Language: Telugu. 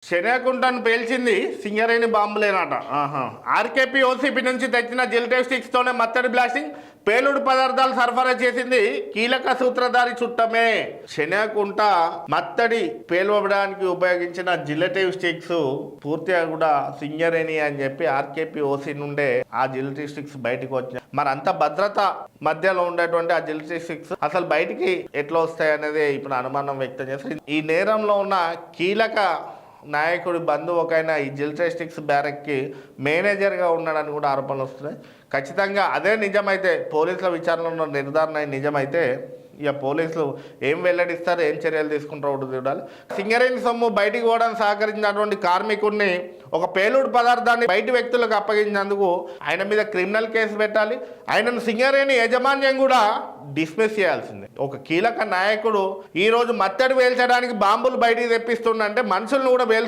శనగకుంటను పేల్చింది సింగరేణి బాంబులేనట. ఆర్కేపీ ఓసీపీ నుంచి తెచ్చిన జిల్టెస్టిక్స్ తోనే మత్తడి బ్లాస్టింగ్, పేలుడు పదార్థాలు సరఫరా చేసింది కీలక సూత్రధారి చుట్టమే. శనగకుంట మత్తడి పేలువడానికి ఉపయోగించిన జిల్లెటివ్ స్టిక్స్ పూర్తిగా కూడా సింగరేణి అని చెప్పి ఆర్కేపీ ఓసీ నుండే ఆ జిల్లెటివ్ స్టిక్స్ బయటకు వచ్చినాయి. మరి అంత భద్రత మధ్యలో ఉండేటువంటి ఆ జిల్లెటివ్ స్టిక్స్ అసలు బయటికి ఎట్లా వస్తాయి అనేది ఇప్పుడు అనుమానం వ్యక్తం చేస్తారు. ఈ నేరంలో ఉన్న కీలక నాయకుడి బంధువు ఒకైనా ఈ జిల్టెస్టిక్స్ బ్యారక్కి మేనేజర్గా ఉన్నాడని కూడా ఆరోపణలు వస్తున్నాయి. ఖచ్చితంగా అదే నిజమైతే, పోలీసుల విచారణలో నిర్ధారణ నిజమైతే ఇక పోలీసులు ఏం వెల్లడిస్తారు, ఏం చర్యలు తీసుకుంటారో చూడాలి. సింగరేణి సొమ్ము బయటికి పోవడానికి సహకరించినటువంటి కార్మికుడిని ఒక పేలుడు పదార్థాన్ని బయటి వ్యక్తులకు అప్పగించినందుకు ఆయన మీద క్రిమినల్ కేసు పెట్టాలి. ఆయనను సింగరేణి యాజమాన్యం కూడా డిస్మిస్ చేయాల్సిందే. ఒక కీలక నాయకుడు ఈరోజు మత్తడి వేల్చడానికి బాంబులు బయటికి తెప్పిస్తుండంటే మనుషులను కూడా